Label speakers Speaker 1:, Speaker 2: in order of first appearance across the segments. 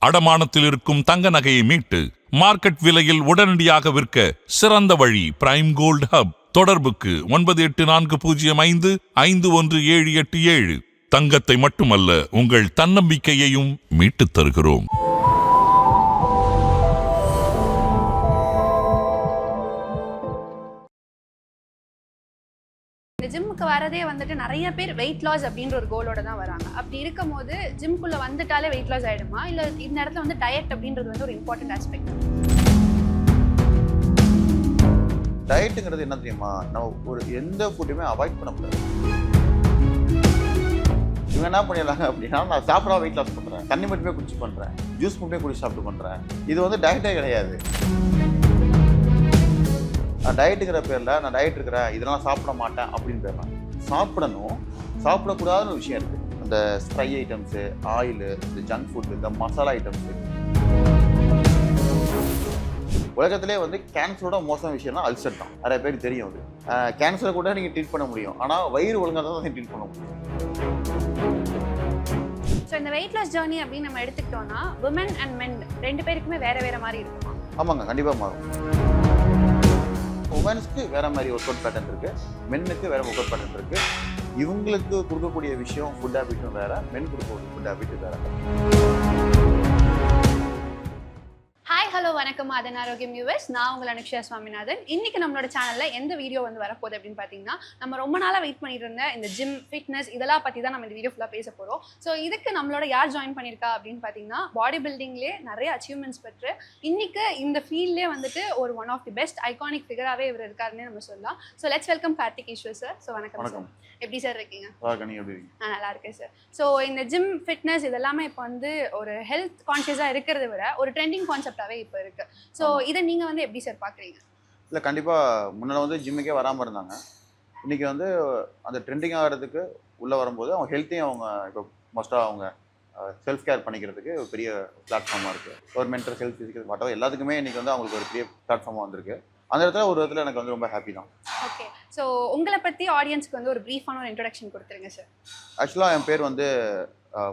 Speaker 1: அடமானத்தில் இருக்கும் தங்க நகையை மீட்டு மார்க்கெட் விலையில் உடனடியாக விற்க சிறந்த வழி பிரைம் கோல்ட் ஹப். தொடர்புக்கு 9840551787. தங்கத்தை மட்டுமல்ல, உங்கள் தன்னம்பிக்கையையும் மீட்டுத் தருகிறோம்.
Speaker 2: ஜிம்முக்கு வரதே வந்துட்டு நிறைய பேர் வெயிட் லாஸ் அப்படின்ற ஒரு கோலோட தான் வராங்க. அப்படி இருக்கும் போது ஜிம்குள்ள வந்துட்டாலே வெயிட் லாஸ் ஆயிடுமா, இல்ல இந்த இடத்துல வந்து டயட் அப்படின்றது வந்து ஒரு இம்பார்ட்டன்ட் ஆஸ்பெக்ட்?
Speaker 3: டயட்டுங்கிறது என்ன தெரியுமா, நம்ம ஒரு எந்த ஃபுட்டுமே அவாய்ட் பண்ண முடியாது. இவங்க என்ன பண்ணிடலாங்க அப்படின்னா, நான் சாப்பிடா வெயிட் லாஸ் பண்ணுறேன், தண்ணி மட்டுமே குடிச்சு பண்ணுறேன், ஜூஸ் மட்டுமே குடிச்சு சாப்பிட்டு பண்ணுறேன். இது வந்து டயட்டே கிடையாது. நான் டயட்டுங்கிற பேரில் நான் டயட் இருக்கிறேன், இதெல்லாம் சாப்பிட மாட்டேன் அப்படின்னு பேர்லாம். சாப்பிடணும், சாப்பிடக்கூடாதுன்னு விஷயம் இருக்குது. அந்த ஃப்ரை ஐட்டம்ஸு, ஆயிலு, இந்த ஜங்க் ஃபுட்டு, இந்த மசாலா ஐட்டம்ஸு. உலகத்திலே வந்து கேன்சரோட மோசமான விஷயம்னா அல்சர் தான். நிறைய பேருக்கு தெரியும். அது கேன்சரை கூட நீங்கள் ட்ரீட் பண்ண முடியும், ஆனால் வயிறு ஒழுங்காக தான் ட்ரீட் பண்ண முடியும்.
Speaker 2: ஸோ இந்த வெயிட் லாஸ் ஜர்னி அப்படின்னு நம்ம எடுத்துக்கிட்டோம்னா விமன் அண்ட் மென் ரெண்டு பேருக்குமே வேற வேற மாதிரி இருக்குமா?
Speaker 3: ஆமாங்க, கண்டிப்பாக மாறும். உமன்ஸ்க்கு வேற மாதிரி ஒர்க் அவுட் பேட்டர்ன் இருக்கு, மென்னுக்கு வேற ஒர்க் அவுட் பேட்டர்ன் இருக்கு. இவங்களுக்கு கொடுக்கக்கூடிய விஷயம் ஃபுட் ஹேபிட்டும் வேற, மென் கொடுக்கக்கூடிய ஃபுட் ஹேபிட் வேற.
Speaker 2: ஹாய் ஹலோ வணக்கம் அதன் ஆரோக்கியம் யூஎஸ். நான் உங்கள் அனுக்ஷயா சுவாமிநாதன். இன்னைக்கு நம்மளோட சேனல்ல எந்த வீடியோ வந்து வரப்போகுது அப்படின்னு பார்த்தீங்கன்னா, நம்ம ரொம்ப நாளாக வெயிட் பண்ணிட்டு இருந்த இந்த ஜிம், ஃபிட்னஸ் இதெல்லாம் பற்றி தான் நம்ம இந்த வீடியோ ஃபுல்லாக பேச போகிறோம். ஸோ இதுக்கு நம்மளோட யார் ஜாயின் பண்ணியிருக்கா அப்படின்னு பார்த்தீங்கன்னா, பாடி பில்டிங்லேயே நிறைய அச்சீவ்மெண்ட்ஸ் பெற்று இன்னைக்கு இந்த ஃபீல்ட்லேயே வந்துட்டு ஒரு one of the best iconic ஃபிகராகவே இவர் இருக்காருன்னு நம்ம சொல்லலாம். So let's welcome Karthik Eswar sir. So வணக்கம் சார், எப்படி சார் இருக்கீங்க? நான் நல்லா இருக்கேன் சார். ஸோ இந்த ஜிம், ஃபிட்னஸ் இதெல்லாமே இப்போ வந்து ஒரு ஹெல்த் கான்ஷியஸாக இருக்கிறத விட ஒரு ட்ரெண்டிங் கான்செப்டாகவே இப்போ இருக்கு. ஸோ இதை நீங்கள் வந்து எப்படி சார் பார்க்குறீங்க?
Speaker 3: இல்லை, கண்டிப்பாக முன்னாடி வந்து ஜிம்முக்கே வராமல் இருந்தாங்க. இன்றைக்கி வந்து அந்த ட்ரெண்டிங் ஆகிறதுக்கு உள்ளே வரும்போது அவங்க ஹெல்த்தையும் அவங்க இப்போ மோஸ்ட்டாக அவங்க செல்ஃப் கேர் பண்ணிக்கிறதுக்கு ஒரு பெரிய பிளாட்ஃபார்மாக இருக்குது. ஒரு மென்டல் ஹெல்த், ஃபிசிக்கல் வாட்டவர் எல்லாத்துக்குமே இன்றைக்கி வந்து அவங்களுக்கு ஒரு பெரிய பிளாட்ஃபார்மாக வந்திருக்கு. அந்த இடத்துல ஒரு இடத்துல எனக்கு வந்து ரொம்ப ஹாப்பி தான்.
Speaker 2: ஓகே, ஸோ உங்களை பற்றி ஆடியன்ஸ்க்கு வந்து ஒரு ப்ரீஃபான ஒரு இன்ட்ரடக்ஷன் கொடுத்துருங்க சார்.
Speaker 3: ஆக்சுவலாக என் பேர் வந்து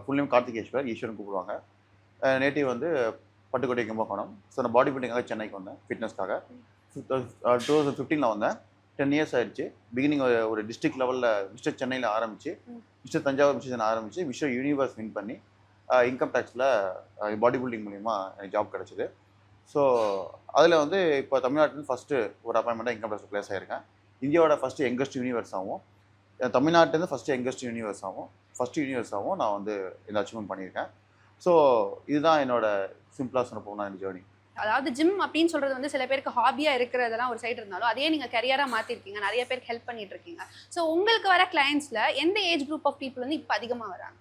Speaker 3: ஃபுல் நேம் கார்த்திகேஸ்வர், ஈஸ்வரன் கூப்பிடுவாங்க. நேட்டிவ் வந்து பட்டுக்கோட்டை, கும்பகோணம். ஸோ நான் பாடி பில்டிங்காக சென்னைக்கு வந்தேன், ஃபிட்னஸ்க்காக. 2015 வந்தேன். 10 இயர்ஸ் ஆயிடுச்சு. பிகினிங் ஒரு டிஸ்ட்ரிக்ட் லெவலில் மிஸ்டர் சென்னையில் ஆரம்பித்து, மிஸ்டர் தஞ்சாவூர் மிஸ்டர் ஆரம்பித்து மிஸ்டர் யூனிவர்ஸ் வின் பண்ணி இன்கம் டேக்ஸில் பாடி பில்டிங் மூலிமா எனக்கு ஜாப் கிடச்சிது. ஸோ அதில் வந்து இப்போ தமிழ்நாட்டில் ஃபஸ்ட்டு ஒரு அப்பாயின்மெண்ட்டாக இன்கம் டேக்ஸ் ப்ளேஸ் ஆகிருக்கேன். இந்தியாவோட ஃபஸ்ட்டு யங்கஸ்ட் யூனிவர்ஸாகவும், தமிழ்நாட்டிலேருந்து ஃபஸ்ட்டு யங்கஸ்ட் யூனிவர்ஸாகவும் நான் வந்து இந்த அச்சீவ்மெண்ட் பண்ணியிருக்கேன். ஸோ இதுதான் என்னோட சிம்பிளாக சொன்ன போனால் இந்த ஜேர்னி.
Speaker 2: அதாவது ஜிம் அப்படின்னு சொல்றது வந்து சில பேருக்கு ஹாபியா இருக்கிறதெல்லாம் ஒரு சைடு இருந்தாலும் அதே நீங்க கரியரா மாத்திருக்கீங்க, நிறைய பேருக்கு ஹெல்ப் பண்ணிட்டு இருக்கீங்க. ஸோ உங்களுக்கு வர கிளையன்ட்ஸ்ல எந்த ஏஜ் குரூப் ஆஃப் பீப்புள் வந்து இப்போ அதிகமாக வராங்க?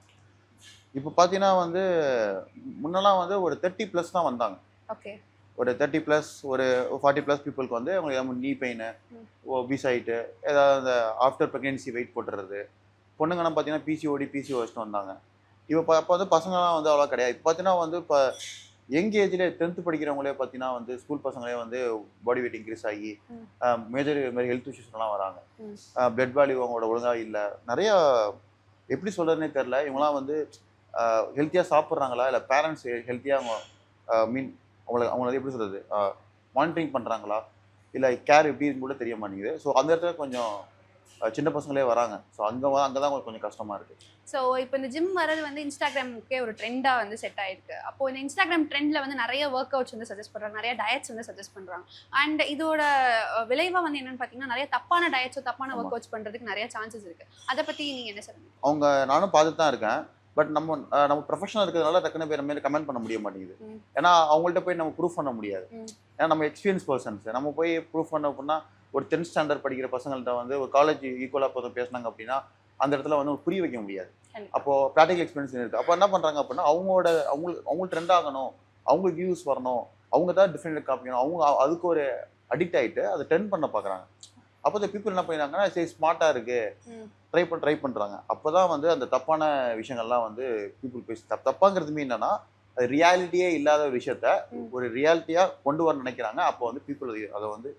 Speaker 3: இப்போ பார்த்தீங்கன்னா வந்து முன்னெல்லாம் வந்து ஒரு 30+ தான் வந்தாங்க.
Speaker 2: ஓகே, ஒரு
Speaker 3: 30+, ஒரு 40+ பீப்புளுக்கு வந்து அவங்களுக்கு நீ பெயின், ஒபிசைட்டு, ஏதாவது அந்த ஆஃப்டர் ப்ரெக்னென்சி வெயிட் போட்டுறது. பொண்ணுங்கன்னா பார்த்தீங்கன்னா பிசிஓஎஸ்ட்டு வந்தாங்க. இப்போ அப்போ வந்து பசங்களாம் வந்து அவ்வளோ கிடையாது. இப்போ பார்த்தீங்கன்னா வந்து இப்போ யங் ஏஜ்லேயே 10th படிக்கிறவங்களே பார்த்தீங்கன்னா வந்து ஸ்கூல் பசங்களே வந்து பாடி வெயிட் இன்க்ரீஸ் ஆகி மேஜர் மாதிரி ஹெல்த் இஷ்யூஸ்லாம் வராங்க. பிளட் வேல்யூ அவங்களோட ஒழுங்காக இல்லை. நிறையா எப்படி சொல்கிறதுனே தெரில. இவங்களாம் வந்து ஹெல்த்தியாக சாப்பிட்றாங்களா, இல்லை பேரண்ட்ஸ் ஹெல்த்தியாக அவங்க அவங்கள எப்படி சொல்கிறது மானிட்டரிங் பண்ணுறாங்களா, இல்லை கேர் எப்படி கூட தெரிய மாட்டேங்குது. ஸோ அந்த இடத்துல கொஞ்சம் சின்ன பசங்களே வராங்க. ஸோ அங்கே தான் உங்களுக்கு கொஞ்சம் கஷ்டமாக இருக்குது.
Speaker 2: ஸோ இப்போ இந்த ஜிம் வரது வந்து இன்ஸ்டாகிராமுக்கே ஒரு ட்ரெண்டாக வந்து செட் ஆயிருக்கு. அப்போ இந்த இன்ஸ்டாகிராம் ட்ரெண்டில் வந்து நிறைய ஒர்க் அவுட்ஸ் வந்து சஜஸ்ட் பண்ணுறாங்க, நிறைய டயட்ஸ் வந்து சஜஸ்ட் பண்ணுறாங்க. அண்ட் இதோட விளைவாக வந்து என்னென்னு பார்த்தீங்கன்னா, நிறைய தப்பான டயட்ஸோ தப்பான ஒர்க் அவுட்ஸ் பண்ணுறதுக்கு நிறைய சான்சஸ் இருக்குது. அதை பற்றி நீங்கள் என்ன சொல்லுங்கள்?
Speaker 3: நானும் பார்த்துட்டு தான் இருக்கேன். பட் நம்ம ப்ரொஃபஷனல் இருக்கிறதுனால டக்குனு பேர் மேலே கமெண்ட் பண்ண முடிய மாட்டேங்குது. ஏன்னா அவங்கள்ட்ட போய் நம்ம ப்ரூஃப் பண்ண முடியாது. ஏன்னா நம்ம எக்ஸ்பீரியன்ஸ் பர்சன்ஸ், நம்ம போய் ப்ரூஃப் பண்ண அப்படின்னா ஒரு 10th ஸ்டாண்டர்ட் படிக்கிற பசங்கள்ட்ட வந்து ஒரு காலேஜ் ஈக்குவலாக போதும் பேசினாங்க அப்படின்னா அந்த இடத்துல வந்து ஒரு புரிய வைக்க முடியாது. அப்போது ப்ராக்டிகல் எக்ஸ்பீரியன்ஸ் இருக்குது. அப்போ என்ன பண்ணுறாங்க அப்படின்னா அவங்களுக்கு ட்ரெண்ட் ஆகணும், அவங்களுக்கு வியூஸ் வரணும், அவங்க தான் டிஃப்ரெண்ட் காப்பிக்கணும், அவங்க அதுக்கு ஒரு அடிக்ட் ஆகிட்டு அதை ட்ரெண்ட் பண்ண பார்க்குறாங்க. அப்போ இந்த பீப்புள் என்ன பண்ணிடுறாங்கன்னா, சரி ஸ்மார்ட்டாக இருக்குது ட்ரை பண்ணுறாங்க. அப்போ தான் வந்து அந்த தப்பான விஷயங்கள்லாம் வந்து பீப்புள் பேசி தப்பாங்கிறது என்னன்னா, அது ரியாலிட்டியே இல்லாத ஒரு விஷயத்த ஒரு ரியாலிட்டியாக கொண்டு வர நினைக்கிறாங்க. அப்போ வந்து பீப்புள் அதை வந்து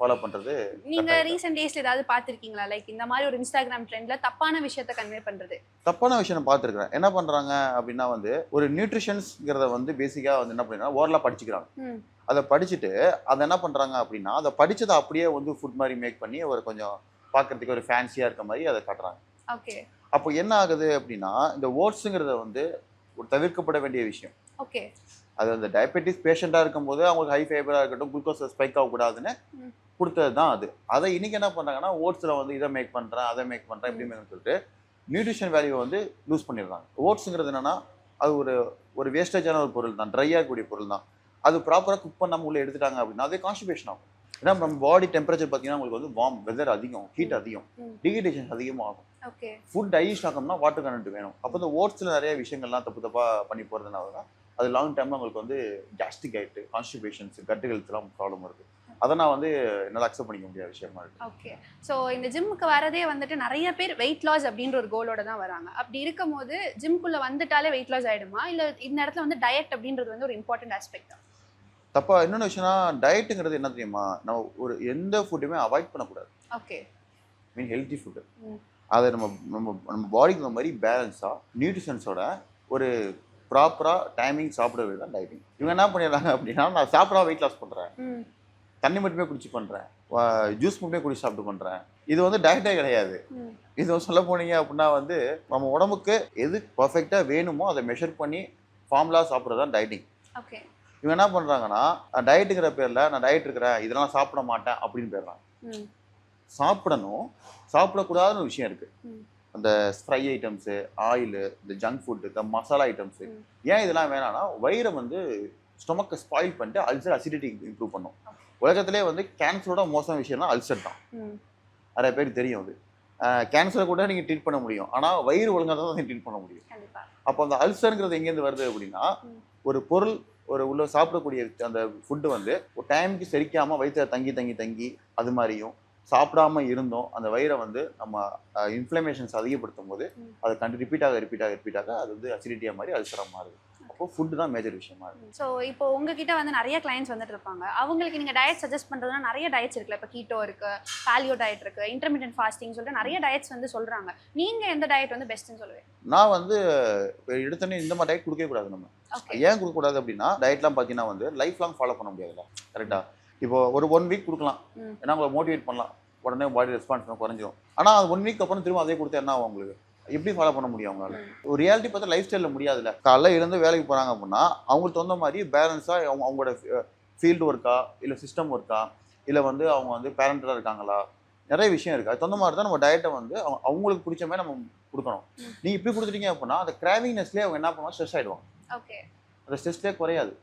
Speaker 3: ஃபாலோ பண்ணுறது.
Speaker 2: நீங்க ரீசெண்ட் டேஸ்ல ஏதாவது பார்த்திருக்கீங்களா லைக் இந்த மாதிரி ஒரு இன்ஸ்டாகிராம் ட்ரெண்ட்ல தப்பான விஷயத்தை கன்வே பண்றது?
Speaker 3: தப்பான விஷயம் நான் பார்த்துருக்கிறேன். என்ன பண்ணுறாங்க அப்படின்னா வந்து ஒரு நியூட்ரிஷன்ஸ்ங்கிறத வந்து பேசிக்காக வந்து என்ன பண்ணிடுறாங்க, ஓரலாக படிச்சுக்கிறாங்க. அதை படிச்சுட்டு அதை என்ன பண்ணுறாங்க அப்படின்னா அதை படித்ததை அப்படியே வந்து ஃபுட் மாதிரி மேக் பண்ணி ஒரு கொஞ்சம் பார்க்கறதுக்கு ஒரு ஃபேன்சியாக இருக்க மாதிரி அதை காட்டுறாங்க.
Speaker 2: ஓகே.
Speaker 3: அப்போ என்ன ஆகுது அப்படின்னா இந்த ஓட்ஸுங்கிறத வந்து ஒரு தவிர்க்கப்பட வேண்டிய விஷயம்.
Speaker 2: ஓகே.
Speaker 3: அது அந்த டயபெட்டிஸ் பேஷண்ட்டாக இருக்கும்போது அவங்களுக்கு ஹை ஃபைபராக இருக்கட்டும், குளுக்கோஸ் ஸ்பைக் ஆகக்கூடாதுன்னு கொடுத்தது தான் அது. அதை இன்னைக்கு என்ன பண்ணுறாங்கன்னா ஓட்ஸில் வந்து இதை மேக் பண்ணுறேன், அதை மேக் பண்ணுறேன், இப்படி மேக் சொல்லிட்டு நியூட்ரிஷன் வேல்யூவை வந்து லூஸ் பண்ணிடுறாங்க. ஓட்ஸுங்கிறது என்னன்னா அது ஒரு வேஸ்டேஜான ஒரு பொருள் தான், ட்ரையாக இருக்கக்கூடிய பொருள் தான். அது ப்ராப்பராக குக் பண்ணாமல் உள்ளே எடுத்துட்டாங்க அப்படின்னா அதே கான்ஸ்டிபேஷன் ஆகும். ஏன்னா நம்ம பாடி டெம்பரேச்சர் பார்த்தீங்கன்னா உங்களுக்கு வந்து வார்ம் வெதர் அதிகம், ஹீட் அதிகம், டீஹைட்ரேஷன் அதிகமாகும். ஃபுட் டைஜஸ்ட் ஆகணும்னா வாட்டர் கண்டென்ட் வேணும். அப்போ இந்த ஓட்ஸில் நிறைய விஷயங்கள்லாம் தப்பாக பண்ணி போகிறதுனால தான் அது லாங் டைமில் உங்களுக்கு வந்து கேஸ்ட்ரிக் ஆகிட்டு கான்ஸ்டிபேஷன்ஸ் கட் ஹெல்த்லாம் ப்ராப்ளம் இருக்குது. அதை நான் வந்து என்னால் அக்செப்ட் பண்ணிக்க முடியாத விஷயமா இருக்குது.
Speaker 2: ஓகே. ஸோ இந்த ஜிம்முக்கு வரதே வந்துட்டு நிறைய பேர் வெயிட் லாஸ் அப்படின்ற ஒரு கோலோட தான் வராங்க. அப்படி இருக்கும் போது ஜிம்குள்ளே வந்துட்டாலே வெயிட் லாஸ் ஆகிடுமா, இல்லை இந்த இடத்துல வந்து டயட் அப்படின்றது வந்து ஒரு இம்பார்ட்டன்ட் ஆஸ்பெக்ட்?
Speaker 3: தப்பா இன்னொன்று விஷயம்னா டயட்டுங்கிறது என்ன தெரியுமா, நம்ம ஒரு எந்த ஃபுட்டுமே அவாய்ட் பண்ணக்கூடாது.
Speaker 2: ஓகே.
Speaker 3: மீன் ஹெல்த்தி ஃபுட்டு அதை நம்ம நம்ம நம்ம பாடிக்கு இந்த மாதிரி பேலன்ஸாக நியூட்ரிஷன்ஸோட ஒரு ப்ராப்பராக டைமிங் சாப்பிடவே தான் டயட்டிங். இவங்க என்ன பண்ணிடுறாங்க அப்படின்னா நான் சாப்பிடா வெயிட் லாஸ் பண்ணுறேன், தண்ணி மட்டுமே குடிச்சு பண்ணுறேன், ஜூஸ் மட்டுமே குடிச்சு சாப்பிட்டு பண்ணுறேன். இது வந்து டயட்டே கிடையாது. இது சொல்ல போனீங்க அப்படின்னா வந்து நம்ம உடம்புக்கு எது பர்ஃபெக்டாக வேணுமோ அதை மெஷர் பண்ணி ஃபார்முலா சாப்பிட்றது தான் டயட்டிங்.
Speaker 2: ஓகே.
Speaker 3: இவங்க என்ன பண்ணுறாங்கன்னா டயட்டுங்கிற பேரில் நான் டயட் இருக்கிறேன் இதெல்லாம் சாப்பிட மாட்டேன் அப்படின்னு போயிடுறாங்க. சாப்பிடணும், சாப்பிடக்கூடாதுன்னு விஷயம் இருக்குது. அந்த ஃப்ரை ஐட்டம்ஸு, ஆயிலு, இந்த ஜங்க் ஃபுட்டு, இந்த மசாலா ஐட்டம்ஸு, ஏன் இதெல்லாம் வேணாம்னா வயிறை வந்து ஸ்டொமக்கை ஸ்பாயில் பண்ணிட்டு அல்சர் அசிடிட்டி இம்ப்ரூவ் பண்ணும். உலகத்திலே வந்து கேன்சரோட மோசமான விஷயம்னா அல்சர் தான். நிறைய பேருக்கு தெரியும். அது கேன்சரை கூட நீங்கள் ட்ரீட் பண்ண முடியும், ஆனால் வயிறு ஒழுங்காக தான் ட்ரீட் பண்ண முடியும். அப்போ அந்த அல்சருங்கிறது எங்கேருந்து வருது அப்படின்னா ஒரு பொருள் உள்ள சாப்பிடக்கூடிய அந்த ஃபுட்டு வந்து ஒரு டைமுக்கு செரிக்காமல் வயிற்றை தங்கி தங்கி தங்கி அது மாதிரியும் சாப்பிடாம இருந்தோம் அந்த வயிறை வந்து நம்ம இன்ஃப்ளமேஷன்ஸ் அதிகப்படுத்தும் போது அது ரிப்பீட் ஆக அது வந்து அசிடிட்டியாக மாதிரி அல்சராக மாறுது. அப்போ ஃபுட்டு தான் மேஜர் விஷயமா இருக்குது.
Speaker 2: ஸோ இப்போ உங்ககிட்ட வந்து நிறைய கிளைண்ட்ஸ் வந்துட்டு இருப்பாங்க, அவங்களுக்கு நீங்கள் டயட் சஜஸ்ட் பண்ணுறதுனா நிறைய டயட்ஸ் இருக்குல்ல, இப்போ கீட்டோ இருக்குது, பாலியோ டயட் இருக்குது, இன்டர்மீடியன்ட் ஃபாஸ்டிங் சொல்லிட்டு நிறைய டயட்ஸ் வந்து சொல்கிறாங்க. நீங்கள் எந்த டயட் வந்து பெஸ்ட்டுன்னு சொல்லுவேன்?
Speaker 3: நான் வந்து எடுத்தோன்னே இந்த மாதிரி டயட் கொடுக்கவே கூடாது. நம்ம ஏன் கொடுக்கக்கூடாது அப்படின்னா டயட்லாம் பார்த்தீங்கன்னா வந்து லைஃப் லாங் ஃபாலோ பண்ண முடியாதுல்ல. கரெக்டாக இப்போ ஒரு 1 வீக் கொடுக்கலாம், ஏன்னா உங்களை மோட்டிவேட் பண்ணலாம், உடனே பாடி ரெஸ்பான்ஸ் குறைஞ்சிடும். ஆனால் அது 1 வீக் அப்புறம் திரும்ப அதே கொடுத்தா என்ன ஆகும், உங்களுக்கு எப்படி ஃபாலோ பண்ண முடியும் அவங்களால? ஒரு ரியாலிட்டி பார்த்தா லைஃப் ஸ்டைலில் முடியாதுல்ல. காலைல இருந்து வேலைக்கு போகிறாங்க அப்படின்னா அவங்களுக்கு தகுந்த மாதிரி பேலன்ஸாக அவங்களோட ஃபீல்டு ஒர்க்கா, இல்லை சிஸ்டம் ஒர்க்கா, இல்லை வந்து அவங்க வந்து பேரண்டராக இருக்காங்களா, நிறைய விஷயம் இருக்குது. அது தகுந்த மாதிரி தான் நம்ம டயட்டை வந்து அவங்களுக்கு பிடிச்ச மாதிரி நம்ம கொடுக்கணும். நீங்கள் இப்படி கொடுத்துட்டீங்க அப்படின்னா அந்த கிராவிங்னஸ்லேயே அவங்க என்ன பண்ணுவாங்க, ஸ்ட்ரெஸ் ஆகிடுவாங்க. அந்த ஸ்ட்ரெஸ்லேயே குறையாது.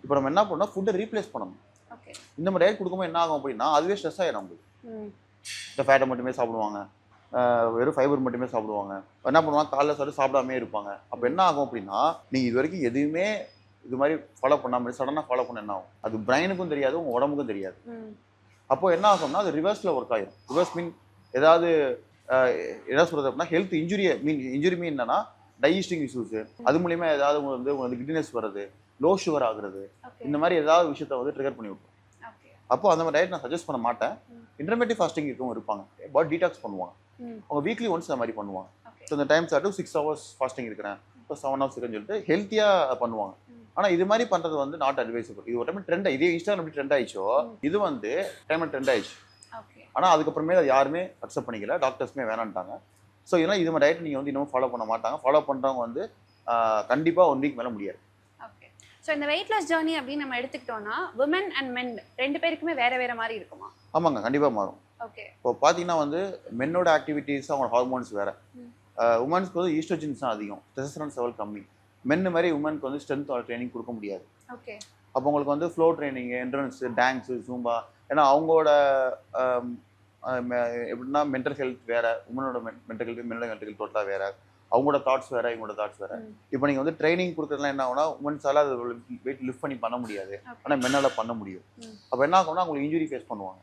Speaker 3: இப்போ நம்ம என்ன பண்ணோம், ஃபுட்டை ரீப்ளேஸ் பண்ணணும். இந்த மாதிரி டயட் கொடுக்கும்போது என்ன ஆகும் அப்படின்னா அதுவே ஸ்ட்ரெஸ் ஆகிடும். நம்மளுக்கு இந்த ஃபேட்டை மட்டுமே சாப்பிடுவாங்க, வெறும் ஃபைபர் மட்டுமே சாப்பிடுவாங்க, என்ன பண்ணுவாங்க காலைல சாப்பிடாமே இருப்பாங்க. அப்போ என்ன ஆகும் அப்படின்னா நீங்கள் இது வரைக்கும் எதுவுமே இது மாதிரி ஃபாலோ பண்ணாமல் சடனாக ஃபாலோ பண்ண என்ன ஆகும், அது பிரெயினுக்கும் தெரியாது, உங்கள் உடம்புக்கும் தெரியாது. அப்போ என்ன ஆகும்னா அது ரிவர்ஸில் ஒர்க் ஆகிடும். ரிவர்ஸ் மீன் ஏதாவது என்ன சொல்கிறது அப்படின்னா ஹெல்த் இன்ஜுரி மீன் என்னன்னா டைஜஸ்டிங் இஷ்யூஸு, அது மூலிமா ஏதாவது உங்களுக்கு கிட்னஸ் வர்றது, லோ சுகர் ஆகுறது, இந்த மாதிரி ஏதாவது விஷயத்த வந்து ட்ரிகர் பண்ணி விட்டுரும். அப்போ அந்த மாதிரி டயட் நான் சஜஸ்ட் பண்ண மாட்டேன். இன்டர்மீடியட் ஃபாஸ்டிங் இருக்கவும் இருப்பாங்க, பாடி டீடாக்ஸ் பண்ணுவாங்க, அவங்க வீக்லி ஒன்ஸ் இந்த மாதிரி பண்ணுவாங்க. ஸோ இந்த டைம் சார்ட்டு 6 hours ஃபாஸ்டிங் இருக்கிறேன், இப்போ 7 hours இருக்குன்னு சொல்லிட்டு ஹெல்த்தியாக பண்ணுவாங்க. ஆனால் இது மாதிரி பண்ணுறது வந்து நாட் அட்வைசபிள். இது ஒரு டைம் ட்ரெண்ட், இதே இன்ஸ்டாகிராம் எப்படி ட்ரெண்ட் ஆயிடுச்சோ இது வந்து டைமில் ட்ரெண்ட் ஆயிடுச்சு. ஆனால் அதுக்கப்புறமே அது யாருமே அக்செப்ட் பண்ணிக்கல, டாக்டர்ஸுமே வேணான்ட்டாங்க. ஸோ இதெல்லாம் இது மாதிரி டயட் நீங்கள் வந்து இன்னமும் ஃபாலோ பண்ண மாட்டாங்க. ஃபாலோ பண்ணுறவங்க வந்து கண்டிப்பாக 1 வீக் மேலே முடியாது.
Speaker 2: ஸோ இந்த வெயிட் லாஸ் ஜர்னி அப்படின்னு நம்ம எடுத்துக்கிட்டோம்னா விமன் அண்ட் மென் 2 பேருக்குமே வேற மாதிரி இருக்குமா?
Speaker 3: ஆமாங்க, கண்டிப்பாக மாறும்.
Speaker 2: ஓகே.
Speaker 3: இப்போ பார்த்தீங்கன்னா வந்து மென்னோட ஆக்டிவிட்டீஸ் அவங்க ஹார்மோன்ஸ் வேறு. உமன்ஸ்க்கு வந்து ஈஸ்ட்ரோஜன்ஸ் தான் அதிகம், டெஸ்டோஸ்டெரான் லெவல் கம்மி. மென்னு மாதிரி உமனுக்கு வந்து ஸ்ட்ரென்த் ட்ரைனிங் கொடுக்க முடியாது.
Speaker 2: ஓகே.
Speaker 3: அப்போ உங்களுக்கு வந்து flow training, entrance, dance, Zumba, ஏன்னா அவங்களோட எப்படின்னா மென்டல் ஹெல்த் வேறு, உமனோட மென்டல் ஹெல்த் டோட்டலாக வேறு, அவங்களோட தாட்ஸ் வேறு, இவங்களோட தாட்ஸ் வேறு. இப்போ நீங்கள் வந்து ட்ரைனிங் கொடுக்குறதுலாம் என்ன ஆகுனா உமன்ஸால் அது வெயிட் லிஃப்ட் பண்ணி பண்ண முடியாது, ஆனால் மென்னால் பண்ண முடியும். அப்போ என்ன ஆகும்னா அவங்களுக்கு இன்ஜுரி ஃபேஸ் பண்ணுவாங்க.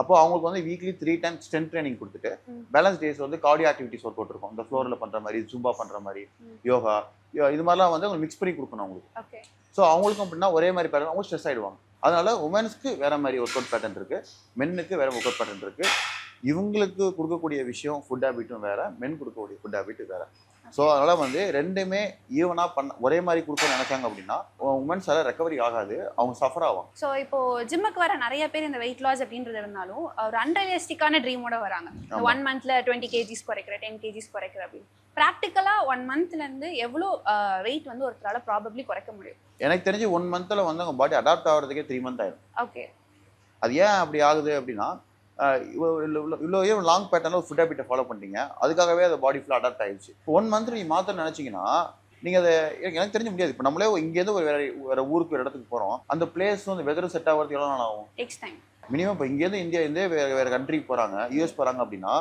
Speaker 3: அப்போ அவங்களுக்கு வந்து வீக்லி 3 times ஸ்ட்ரென்த் ட்ரைனிங் கொடுத்துட்டு பேலன்ஸ் டேஸ் வந்து கார்டியோ ஆக்டிவிட்டிஸ் ஒர்க் அவுட் இருக்கும், இந்த ஃப்ளோரில் பண்ணுற மாதிரி, ஜும்பா பண்ணுற மாதிரி, யோகா, இது மாதிரிலாம் வந்து அவங்க மிக்ஸ் பண்ணி கொடுக்கணும் அவங்களுக்கு. ஸோ அவங்களுக்கும் அப்படின்னா ஒரே மாதிரி பாருங்க அவங்க ஸ்ட்ரெஸ் ஆகிடுவாங்க. அதனால உமன்ஸ்க்கு வேற மாதிரி ஒர்க் அவுட் பேட்டர்ன் இருக்கு, மென்னுக்கு வேற ஒர்க் அவுட் பேட்டர்ன் இருக்கு. இவங்களுக்கு கொடுக்கக்கூடிய விஷயம் ஃபுட் ஹேபிட்டும் வேற, மென் கொடுக்கக்கூடிய ஃபுட் ஹேபிட் வேற. ஸோ அதனால வந்து ரெண்டுமே ஈவனாக ஒரே மாதிரி கொடுக்க நினைச்சாங்க அப்படின்னா உமன்ஸால ரெக்கவரி ஆகாது, அவங்க சஃபர் ஆகும்.
Speaker 2: ஸோ இப்போ ஜிம்முக்கு வர நிறைய பேர் இந்த வெயிட் லாஸ் அப்படின்றது இருந்தாலும் ஒரு அன்ரியலிஸ்டிக்கான ட்ரீமோட வராங்க. 1 மந்த்ல 20 kgs குறைக்கிற, 10 kgs குறைக்கிற அப்படின்னு. ப்ராக்டிக்கலா 1 மந்த்ல இருந்து எவ்வளோ வெயிட் வந்து ஒருத்தரால ப்ராபப்ளி குறைக்க முடியும்?
Speaker 3: எனக்கு தெரிஞ்சு 1 மந்த்ல வந்து அவங்க பாடி அடாப்ட் ஆகிறதுக்கே 3 மந்த் ஆயிடும்.
Speaker 2: ஓகே.
Speaker 3: அது ஏன் அப்படி ஆகுது அப்படின்னா இவ்வளோ லாங் பேட்டர்ல ஒரு ஃபுட் ஹேபிட்டை ஃபாலோ பண்ணிட்டீங்க, அதுக்காகவே அந்த பாடி ஃபுல்லாக அடாப்ட் ஆயிடுச்சு. 1 மந்த் நீ மாற்ற நினைச்சீங்கன்னா நீங்கள் அதை எனக்கு தெரிஞ்ச முடியாது. இப்போ நம்மளே இங்கேருந்து ஒரு வேற ஊருக்கு ஒரு இடத்துக்கு போகிறோம், அந்த பிளேஸ் வந்து வெதர் செட் ஆகிறதுக்கு எவ்வளோ நாள் ஆகும்?
Speaker 2: நெக்ஸ்ட் டைம்
Speaker 3: மினிமம் இப்போ இங்கேருந்து இந்தியா வேறு கண்ட்ரிக்கு போகிறாங்க, யூஎஸ் போகிறாங்க அப்படின்னா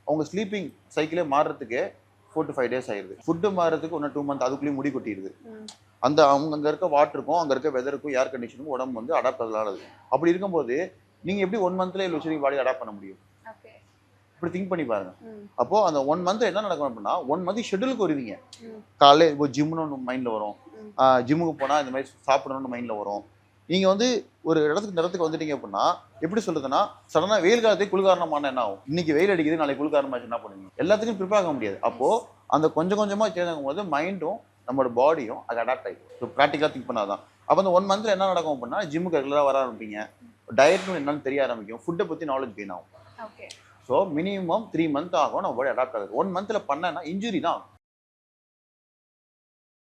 Speaker 3: அவங்க ஸ்லீப்பிங் சைக்கிளே மாறுறதுக்கு 4 to 5 days ஆயிடுது. ஃபுட்டு மாறுறதுக்கு இன்னும் 2 months, அதுக்குள்ளேயும் முடி கொட்டிடுது. அவங்க அங்கே இருக்க வாட்டருக்கும் அங்கே இருக்க வெதருக்கும் ஏர் கண்டிஷனுக்கும் உடம்பு வந்து அடாப்ட் ஆகுது. அப்படி இருக்கும்போது நீங்கள் எப்படி 1 மந்த்ல வச்சு பாடி அடாப்ட் பண்ண முடியும்? இப்படி திங்க் பண்ணி பாருங்க. அப்போ அந்த 1 மந்த் என்ன நடக்கும் அப்படின்னா 1 மந்த் ஷெட்யூலுக்கு வருவீங்க. காலையில் இப்போ ஜிம்னு மைண்ட்ல வரும், ஜிம்முக்கு போனால் இந்த மாதிரி சாப்பிடணும்னு மைண்ட்ல வரும். நீங்க வந்து ஒரு இடத்துக்கு வந்துட்டீங்க அப்படின்னா எப்படி சொல்றதுன்னா சடனா வெயில் காலத்துக்கு குளிர்காரணமான என்ன ஆகும்? இன்னைக்கு வெயில் அடிக்குது, நாளைக்கு குளிர்காரணமாச்சு என்ன பண்ணுவீங்க? எல்லாத்துக்கும் ப்ரிப்பேர் ஆக முடியாது. அப்போ அந்த கொஞ்சம் கொஞ்சமா சேஞ்ச் ஆகும்போது மைண்டும் நம்மளோட பாடியும் அது அடாப்ட் ஆகிடும். ஸோ ப்ராக்டிக்கலாக திங்க் பண்ணாதான். அப்போ அந்த 1 மந்த்ல என்ன நடக்கும் அப்படின்னா ஜிம்முக்கு ரெகுலராக வர ஆரம்பிப்பீங்க, டயட்னு என்னன்னு தெரிய ஆரம்பிக்கும், ஃபுட்டை பற்றி நாலேஜ் கெயின் ஆகும். ஸோ மினிமம் 3 months ஆகும் நம்ம பாடி அடாப்ட் ஆகுது. 1 மந்த்ல பண்ணனா இன்ஜுரி தான் ஆகும்.